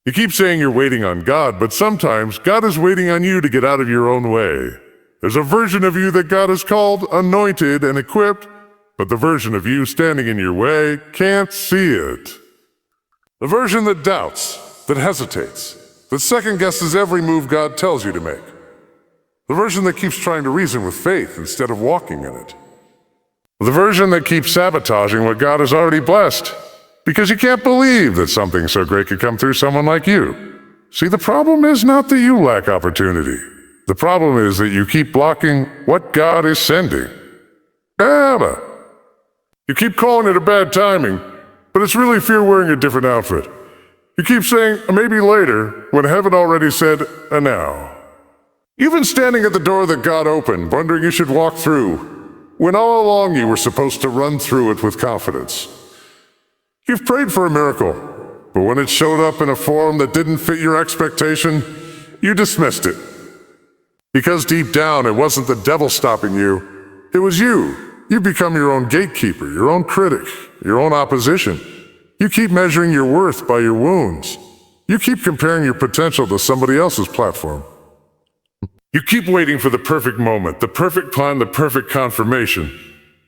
You keep saying you're waiting on God, but sometimes God is waiting on you to get out of your own way. There's a version of you that God has called, anointed, and equipped, but the version of you standing in your way can't see it. The version that doubts, that hesitates, that second-guesses every move God tells you to make. The version that keeps trying to reason with faith instead of walking in it. The version that keeps sabotaging what God has already blessed, because you can't believe that something so great could come through someone like you. See, the problem is not that you lack opportunity. The problem is that you keep blocking what God is sending. Abba. You keep calling it a bad timing, but it's really fear wearing a different outfit. You keep saying, maybe later, when heaven already said, now. You've been standing at the door that God opened, wondering you should walk through, when all along you were supposed to run through it with confidence. You've prayed for a miracle, but when it showed up in a form that didn't fit your expectation, you dismissed it. Because deep down, it wasn't the devil stopping you, it was you. You become your own gatekeeper, your own critic, your own opposition. You keep measuring your worth by your wounds. You keep comparing your potential to somebody else's platform. You keep waiting for the perfect moment, the perfect plan, the perfect confirmation,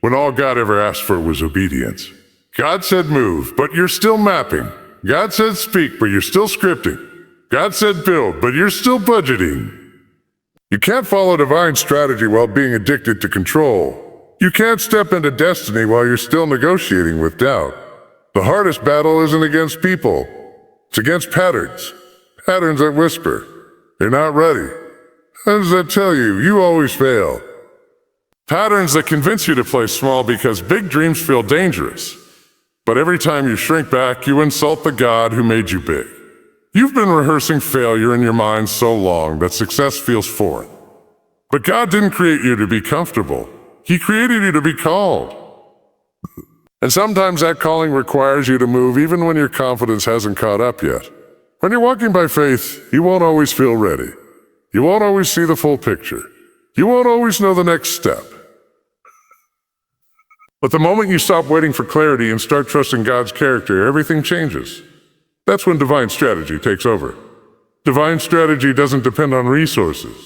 when all God ever asked for was obedience. God said move, but you're still mapping. God said speak, but you're still scripting. God said build, but you're still budgeting. You can't follow divine strategy while being addicted to control. You can't step into destiny while you're still negotiating with doubt. The hardest battle isn't against people. It's against patterns. Patterns that whisper, you're not ready. Patterns that tell you, you always fail. Patterns that convince you to play small because big dreams feel dangerous. But every time you shrink back, you insult the God who made you big. You've been rehearsing failure in your mind so long that success feels foreign. But God didn't create you to be comfortable. He created you to be called. And sometimes that calling requires you to move even when your confidence hasn't caught up yet. When you're walking by faith, you won't always feel ready. You won't always see the full picture. You won't always know the next step. But the moment you stop waiting for clarity and start trusting God's character, everything changes. That's when divine strategy takes over. Divine strategy doesn't depend on resources.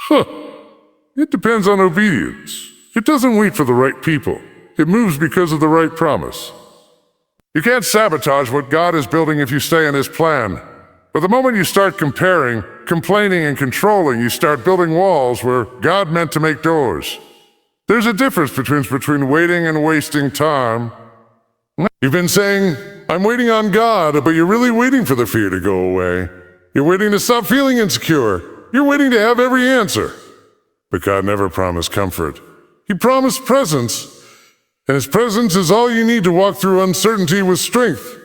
It depends on obedience. It doesn't wait for the right people. It moves because of the right promise. You can't sabotage what God is building if you stay in His plan. But the moment you start comparing, complaining, and controlling, you start building walls where God meant to make doors. There's a difference between waiting and wasting time. You've been saying, I'm waiting on God, but you're really waiting for the fear to go away. You're waiting to stop feeling insecure. You're waiting to have every answer. But God never promised comfort. He promised presence, and His presence is all you need to walk through uncertainty with strength.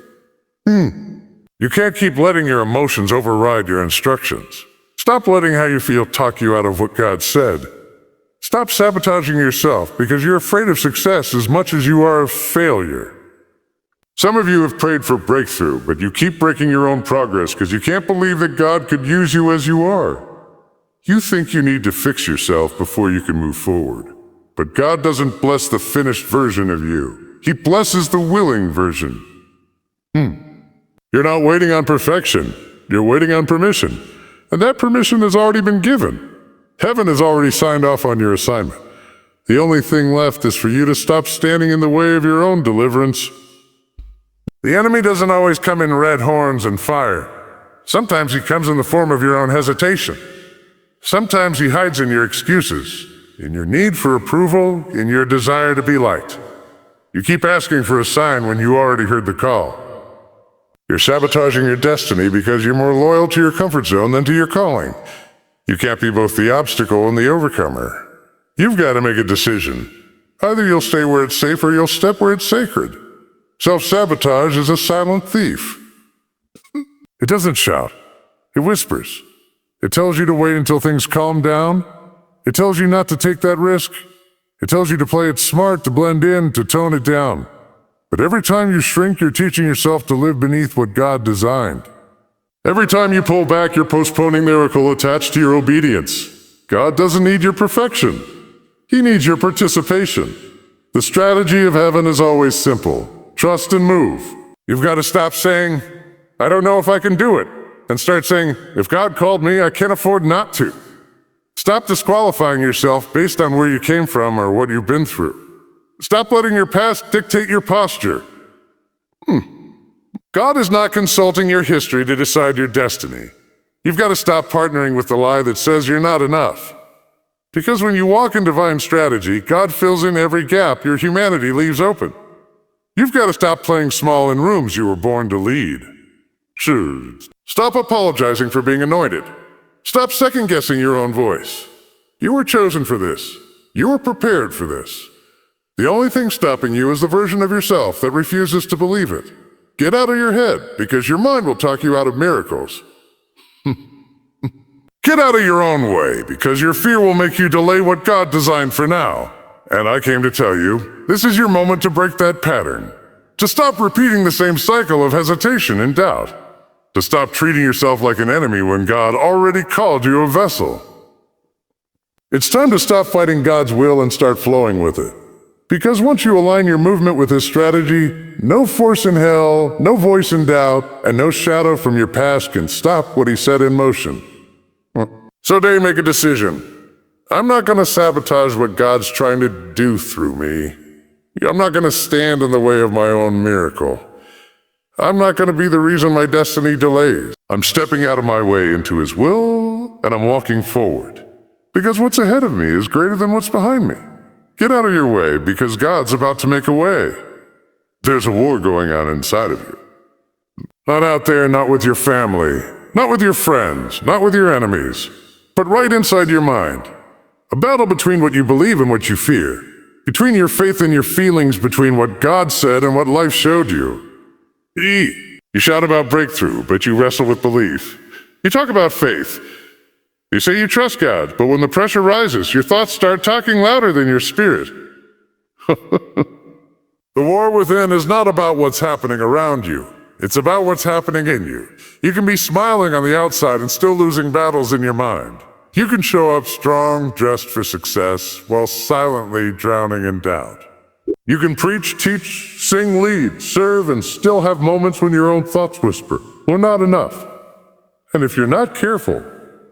You can't keep letting your emotions override your instructions. Stop letting how you feel talk you out of what God said. Stop sabotaging yourself because you're afraid of success as much as you are of failure. Some of you have prayed for breakthrough, but you keep breaking your own progress because you can't believe that God could use you as you are. You think you need to fix yourself before you can move forward. But God doesn't bless the finished version of you. He blesses the willing version. You're not waiting on perfection. You're waiting on permission. And that permission has already been given. Heaven has already signed off on your assignment. The only thing left is for you to stop standing in the way of your own deliverance. The enemy doesn't always come in red horns and fire. Sometimes he comes in the form of your own hesitation. Sometimes he hides in your excuses, in your need for approval, in your desire to be liked. You keep asking for a sign when you already heard the call. You're sabotaging your destiny because you're more loyal to your comfort zone than to your calling. You can't be both the obstacle and the overcomer. You've got to make a decision. Either you'll stay where it's safe or you'll step where it's sacred. Self-sabotage is a silent thief. It doesn't shout. It whispers. It tells you to wait until things calm down. It tells you not to take that risk. It tells you to play it smart, to blend in, to tone it down. But every time you shrink, you're teaching yourself to live beneath what God designed. Every time you pull back, you're postponing miracle attached to your obedience. God doesn't need your perfection. He needs your participation. The strategy of heaven is always simple. Trust and move. You've got to stop saying, I don't know if I can do it, and start saying, if God called me, I can't afford not to. Stop disqualifying yourself based on where you came from or what you've been through. Stop letting your past dictate your posture. God is not consulting your history to decide your destiny. You've got to stop partnering with the lie that says you're not enough. Because when you walk in divine strategy, God fills in every gap your humanity leaves open. You've got to stop playing small in rooms you were born to lead. Sure. Stop apologizing for being anointed. Stop second-guessing your own voice. You were chosen for this. You were prepared for this. The only thing stopping you is the version of yourself that refuses to believe it. Get out of your head, because your mind will talk you out of miracles. Get out of your own way, because your fear will make you delay what God designed for now. And I came to tell you, this is your moment to break that pattern. To stop repeating the same cycle of hesitation and doubt. To stop treating yourself like an enemy when God already called you a vessel. It's time to stop fighting God's will and start flowing with it. Because once you align your movement with His strategy, no force in hell, no voice in doubt, and no shadow from your past can stop what He set in motion. So today, make a decision. I'm not going to sabotage what God's trying to do through me. I'm not going to stand in the way of my own miracle. I'm not going to be the reason my destiny delays. I'm stepping out of my way into His will, and I'm walking forward. Because what's ahead of me is greater than what's behind me. Get out of your way, because God's about to make a way. There's a war going on inside of you. Not out there, not with your family, not with your friends, not with your enemies, but right inside your mind. A battle between what you believe and what you fear. Between your faith and your feelings, between what God said and what life showed you. You shout about breakthrough, but you wrestle with belief. You talk about faith. You say you trust God, but when the pressure rises, your thoughts start talking louder than your spirit. The war within is not about what's happening around you. It's about what's happening in you. You can be smiling on the outside and still losing battles in your mind. You can show up strong, dressed for success, while silently drowning in doubt. You can preach, teach, sing, lead, serve, and still have moments when your own thoughts whisper, "We're not enough." And if you're not careful,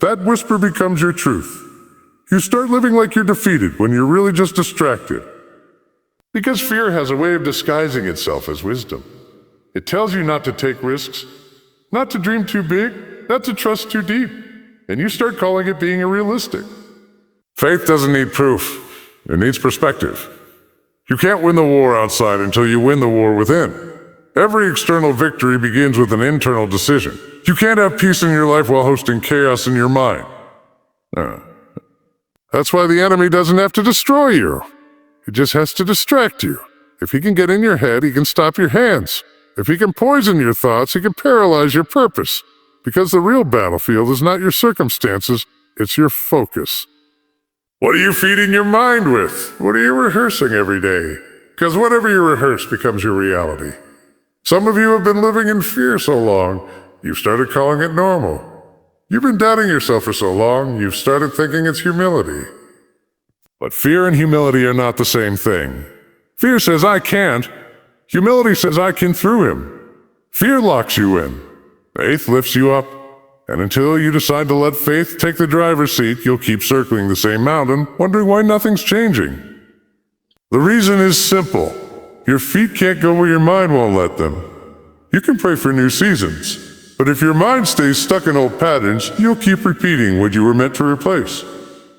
that whisper becomes your truth. You start living like you're defeated when you're really just distracted. Because fear has a way of disguising itself as wisdom. It tells you not to take risks, not to dream too big, not to trust too deep, and you start calling it being unrealistic. Faith doesn't need proof. It needs perspective. You can't win the war outside until you win the war within. Every external victory begins with an internal decision. You can't have peace in your life while hosting chaos in your mind. That's why the enemy doesn't have to destroy you. He just has to distract you. If he can get in your head, he can stop your hands. If he can poison your thoughts, he can paralyze your purpose. Because the real battlefield is not your circumstances, it's your focus. What are you feeding your mind with? What are you rehearsing every day? Because whatever you rehearse becomes your reality. Some of you have been living in fear so long, you've started calling it normal. You've been doubting yourself for so long, you've started thinking it's humility. But fear and humility are not the same thing. Fear says, I can't. Humility says, I can through Him. Fear locks you in. Faith lifts you up. And until you decide to let faith take the driver's seat, you'll keep circling the same mountain, wondering why nothing's changing. The reason is simple. Your feet can't go where your mind won't let them. You can pray for new seasons, but if your mind stays stuck in old patterns, you'll keep repeating what you were meant to replace.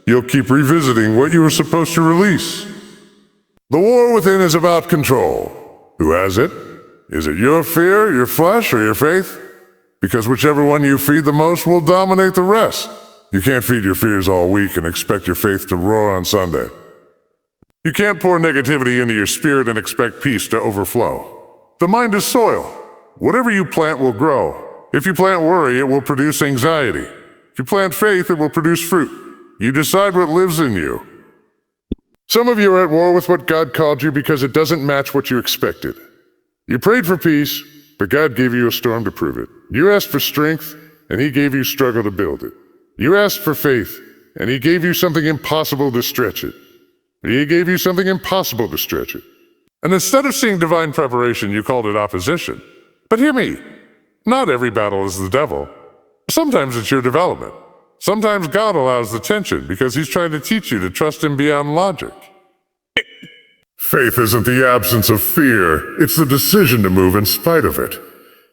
You'll keep revisiting what you were supposed to release. The war within is about control. Who has it? Is it your fear, your flesh, or your faith? Because whichever one you feed the most will dominate the rest. You can't feed your fears all week and expect your faith to roar on Sunday. You can't pour negativity into your spirit and expect peace to overflow. The mind is soil. Whatever you plant will grow. If you plant worry, it will produce anxiety. If you plant faith, it will produce fruit. You decide what lives in you. Some of you are at war with what God called you because it doesn't match what you expected. You prayed for peace, but God gave you a storm to prove it. You asked for strength, and He gave you struggle to build it. You asked for faith, and He gave you something impossible to stretch it. He gave you something impossible to stretch it. And instead of seeing divine preparation, you called it opposition. But hear me. Not every battle is the devil. Sometimes it's your development. Sometimes God allows the tension because He's trying to teach you to trust Him beyond logic. Faith isn't the absence of fear. It's the decision to move in spite of it.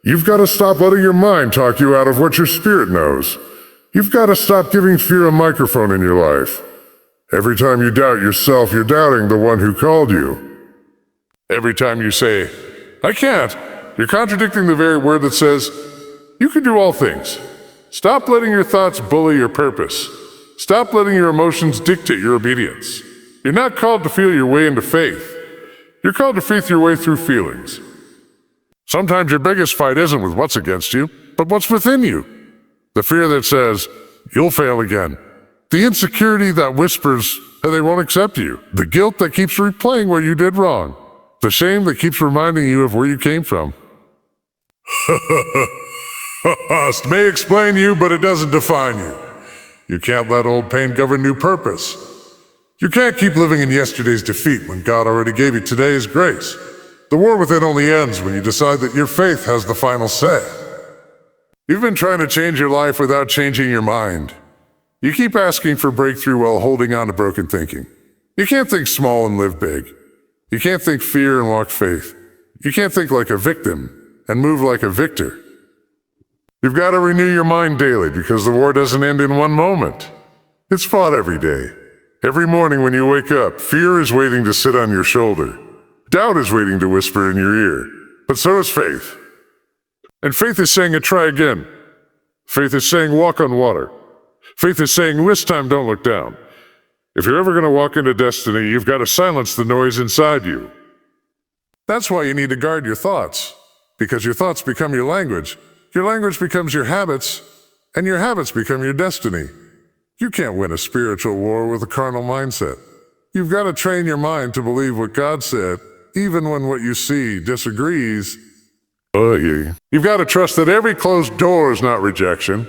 You've got to stop letting your mind talk you out of what your spirit knows. You've got to stop giving fear a microphone in your life. Every time you doubt yourself, you're doubting the one who called you. Every time you say, "I can't," you're contradicting the very word that says, "You can do all things." Stop letting your thoughts bully your purpose. Stop letting your emotions dictate your obedience. You're not called to feel your way into faith. You're called to faith your way through feelings. Sometimes your biggest fight isn't with what's against you, but what's within you. The fear that says, "You'll fail again." The insecurity that whispers that they won't accept you. The guilt that keeps replaying where you did wrong. The shame that keeps reminding you of where you came from. It may explain you, but it doesn't define you. You can't let old pain govern new purpose. You can't keep living in yesterday's defeat when God already gave you today's grace. The war within only ends when you decide that your faith has the final say. You've been trying to change your life without changing your mind. You keep asking for breakthrough while holding on to broken thinking. You can't think small and live big. You can't think fear and walk faith. You can't think like a victim and move like a victor. You've got to renew your mind daily because the war doesn't end in one moment. It's fought every day. Every morning when you wake up, fear is waiting to sit on your shoulder. Doubt is waiting to whisper in your ear. But so is faith. And faith is saying try again. Faith is saying walk on water. Faith is saying this time don't look down. If you're ever going to walk into destiny, you've got to silence the noise inside you. That's why you need to guard your thoughts. Because your thoughts become your language becomes your habits, and your habits become your destiny. You can't win a spiritual war with a carnal mindset. You've got to train your mind to believe what God said, even when what you see disagrees. You've got to trust that every closed door is not rejection,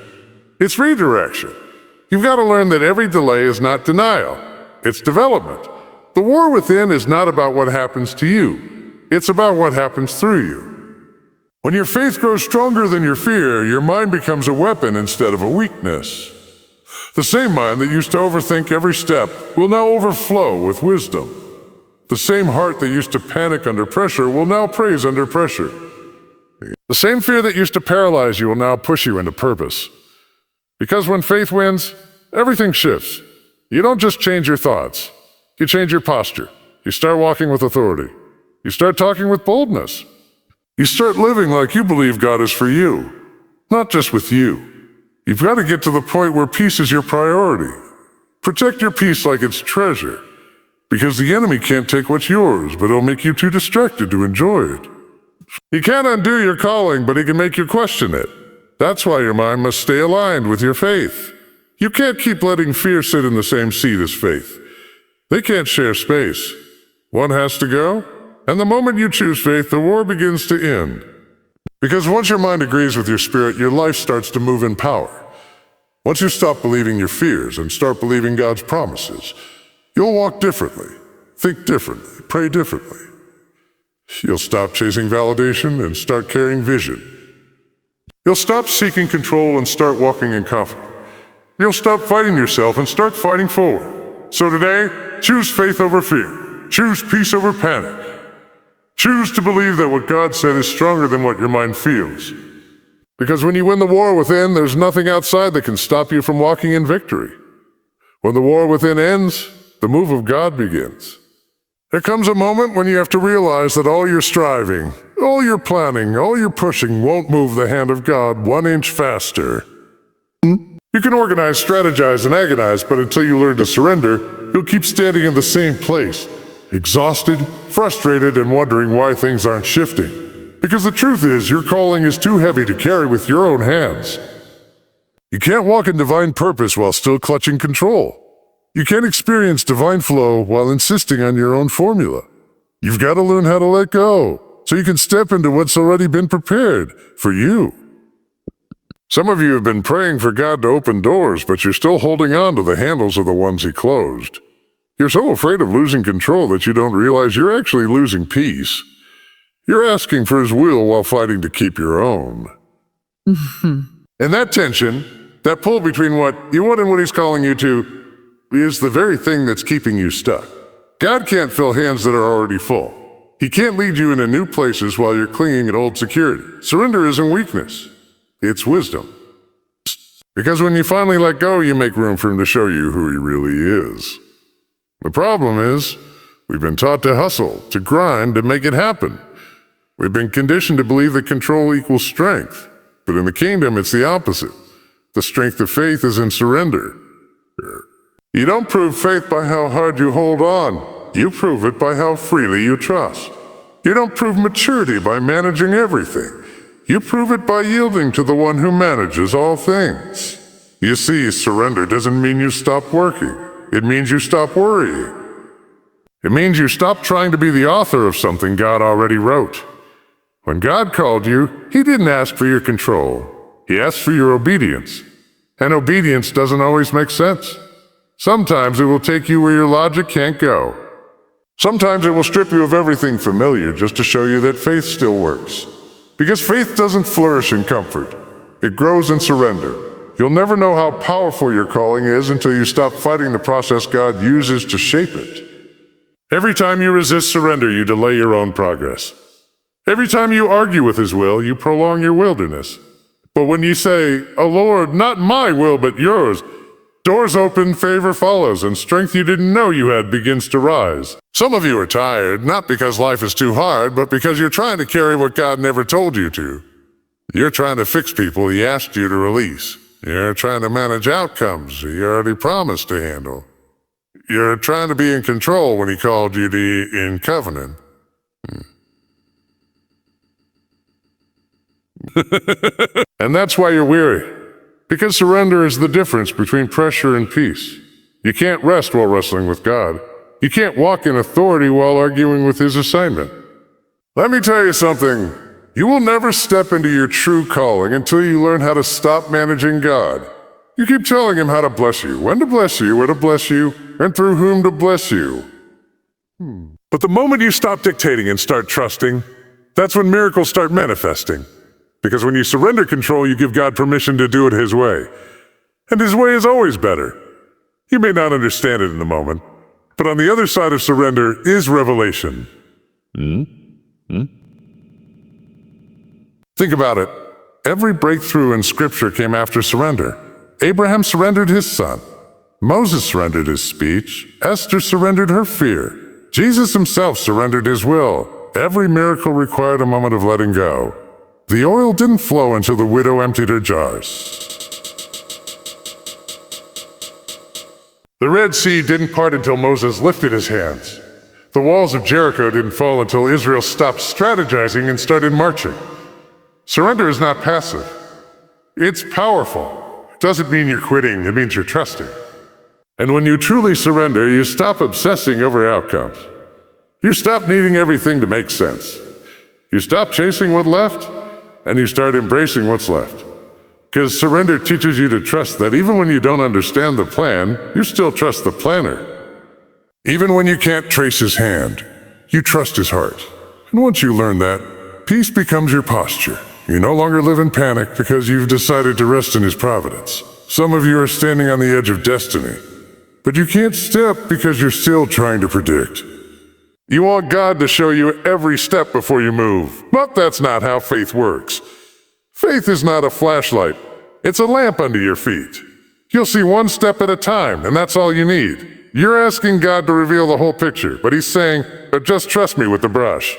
it's redirection. You've got to learn that every delay is not denial, it's development. The war within is not about what happens to you, it's about what happens through you. When your faith grows stronger than your fear, your mind becomes a weapon instead of a weakness. The same mind that used to overthink every step will now overflow with wisdom. The same heart that used to panic under pressure will now praise under pressure. The same fear that used to paralyze you will now push you into purpose. Because when faith wins, everything shifts. You don't just change your thoughts. You change your posture. You start walking with authority. You start talking with boldness. You start living like you believe God is for you, not just with you. You've got to get to the point where peace is your priority. Protect your peace like it's treasure, because the enemy can't take what's yours, but it'll make you too distracted to enjoy it. He can't undo your calling, but he can make you question it. That's why your mind must stay aligned with your faith. You can't keep letting fear sit in the same seat as faith. They can't share space. One has to go, and the moment you choose faith, the war begins to end. Because once your mind agrees with your spirit, your life starts to move in power. Once you stop believing your fears and start believing God's promises, you'll walk differently, think differently, pray differently. You'll stop chasing validation and start carrying vision. You'll stop seeking control and start walking in confidence. You'll stop fighting yourself and start fighting forward. So today, choose faith over fear. Choose peace over panic. Choose to believe that what God said is stronger than what your mind feels. Because when you win the war within, there's nothing outside that can stop you from walking in victory. When the war within ends, the move of God begins. There comes a moment when you have to realize that all your striving, all your planning, all your pushing won't move the hand of God 1 inch faster. You can organize, strategize, and agonize, but until you learn to surrender, you'll keep standing in the same place, exhausted, frustrated, and wondering why things aren't shifting. Because the truth is, your calling is too heavy to carry with your own hands. You can't walk in divine purpose while still clutching control. You can't experience divine flow while insisting on your own formula. You've got to learn how to let go, so you can step into what's already been prepared for you. Some of you have been praying for God to open doors, but you're still holding on to the handles of the ones He closed. You're so afraid of losing control that you don't realize you're actually losing peace. You're asking for His will while fighting to keep your own. And that tension, that pull between what you want and what he's calling you to, is the very thing that's keeping you stuck. God can't fill hands that are already full. He can't lead you into new places while you're clinging at old security. Surrender isn't weakness. It's wisdom. Because when you finally let go, you make room for him to show you who he really is. The problem is, we've been taught to hustle, to grind, to make it happen. We've been conditioned to believe that control equals strength. But in the kingdom, it's the opposite. The strength of faith is in surrender. You don't prove faith by how hard you hold on. You prove it by how freely you trust. You don't prove maturity by managing everything. You prove it by yielding to the one who manages all things. You see, surrender doesn't mean you stop working. It means you stop worrying. It means you stop trying to be the author of something God already wrote. When God called you, he didn't ask for your control. He asked for your obedience. And obedience doesn't always make sense. Sometimes it will take you where your logic can't go. Sometimes it will strip you of everything familiar just to show you that faith still works. Because faith doesn't flourish in comfort. It grows in surrender. You'll never know how powerful your calling is until you stop fighting the process God uses to shape it. Every time you resist surrender, you delay your own progress. Every time you argue with his will, you prolong your wilderness. But when you say, "Oh Lord, not my will but yours," doors open, favor follows, and strength you didn't know you had begins to rise. Some of you are tired, not because life is too hard, but because you're trying to carry what God never told you to. You're trying to fix people he asked you to release. You're trying to manage outcomes he already promised to handle. You're trying to be in control when he called you to be in covenant. And that's why you're weary. Because surrender is the difference between pressure and peace. You can't rest while wrestling with God. You can't walk in authority while arguing with his assignment. Let me tell you something. You will never step into your true calling until you learn how to stop managing God. You keep telling him how to bless you, when to bless you, where to bless you, and through whom to bless you. But the moment you stop dictating and start trusting, that's when miracles start manifesting. Because when you surrender control, you give God permission to do it his way. And his way is always better. You may not understand it in the moment, but on the other side of surrender is revelation. Think about it. Every breakthrough in Scripture came after surrender. Abraham surrendered his son. Moses surrendered his speech. Esther surrendered her fear. Jesus himself surrendered his will. Every miracle required a moment of letting go. The oil didn't flow until the widow emptied her jars. The Red Sea didn't part until Moses lifted his hands. The walls of Jericho didn't fall until Israel stopped strategizing and started marching. Surrender is not passive. It's powerful. It doesn't mean you're quitting, it means you're trusting. And when you truly surrender, you stop obsessing over outcomes. You stop needing everything to make sense. You stop chasing what's left, and you start embracing what's left. Because surrender teaches you to trust that even when you don't understand the plan, you still trust the planner. Even when you can't trace his hand, you trust his heart. And once you learn that, peace becomes your posture. You no longer live in panic because you've decided to rest in his providence. Some of you are standing on the edge of destiny, but you can't step because you're still trying to predict. You want God to show you every step before you move, but that's not how faith works. Faith is not a flashlight. It's a lamp under your feet. You'll see one step at a time, and that's all you need. You're asking God to reveal the whole picture, but he's saying, just trust me with the brush.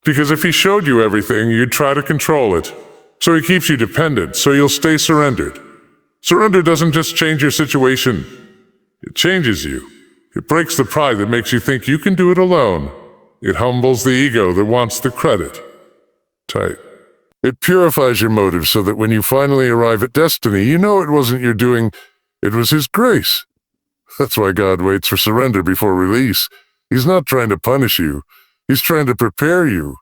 Because if he showed you everything, you'd try to control it. So he keeps you dependent, so you'll stay surrendered. Surrender doesn't just change your situation. It changes you. It breaks the pride that makes you think you can do it alone. It humbles the ego that wants the credit. Tight. It purifies your motives so that when you finally arrive at destiny, you know it wasn't your doing, it was his grace. That's why God waits for surrender before release. He's not trying to punish you. He's trying to prepare you.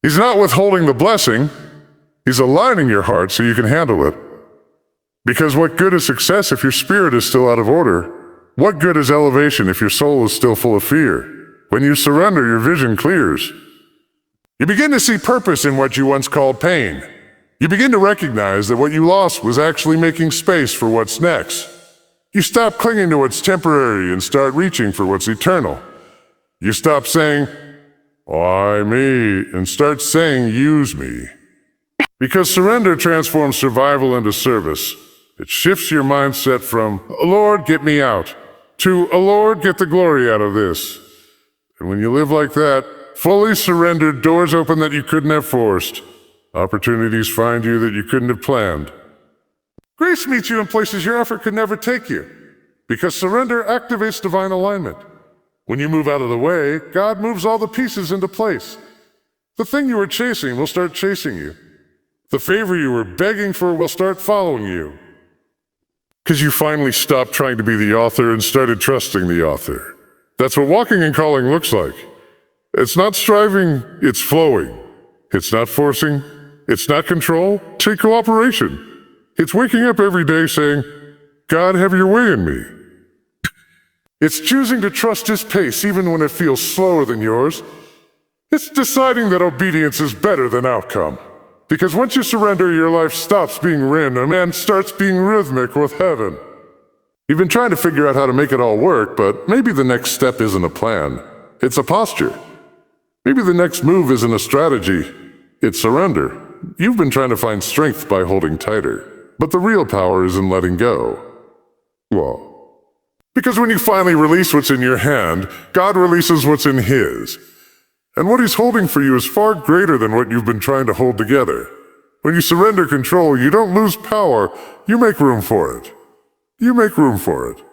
He's not withholding the blessing. He's aligning your heart so you can handle it. Because what good is success if your spirit is still out of order? What good is elevation if your soul is still full of fear? When you surrender, your vision clears. You begin to see purpose in what you once called pain. You begin to recognize that what you lost was actually making space for what's next. You stop clinging to what's temporary and start reaching for what's eternal. You stop saying, "Why me?" and start saying, "Use me." Because surrender transforms survival into service. It shifts your mindset from, "Lord, get me out," to, "Lord, get the glory out of this." And when you live like that, fully surrendered, doors open that you couldn't have forced. Opportunities find you that you couldn't have planned. Grace meets you in places your effort could never take you, because surrender activates divine alignment. When you move out of the way, God moves all the pieces into place. The thing you were chasing will start chasing you. The favor you were begging for will start following you. Because you finally stopped trying to be the author and started trusting the author. That's what walking in calling looks like. It's not striving, it's flowing. It's not forcing, it's not control, it's cooperation. It's waking up every day saying, "God, have your way in me." It's choosing to trust His pace even when it feels slower than yours. It's deciding that obedience is better than outcome. Because once you surrender, your life stops being random and starts being rhythmic with heaven. You've been trying to figure out how to make it all work, but maybe the next step isn't a plan. It's a posture. Maybe the next move isn't a strategy. It's surrender. You've been trying to find strength by holding tighter. But the real power is in letting go. Well, because when you finally release what's in your hand, God releases what's in His. And what He's holding for you is far greater than what you've been trying to hold together. When you surrender control, you don't lose power, you make room for it. You make room for it.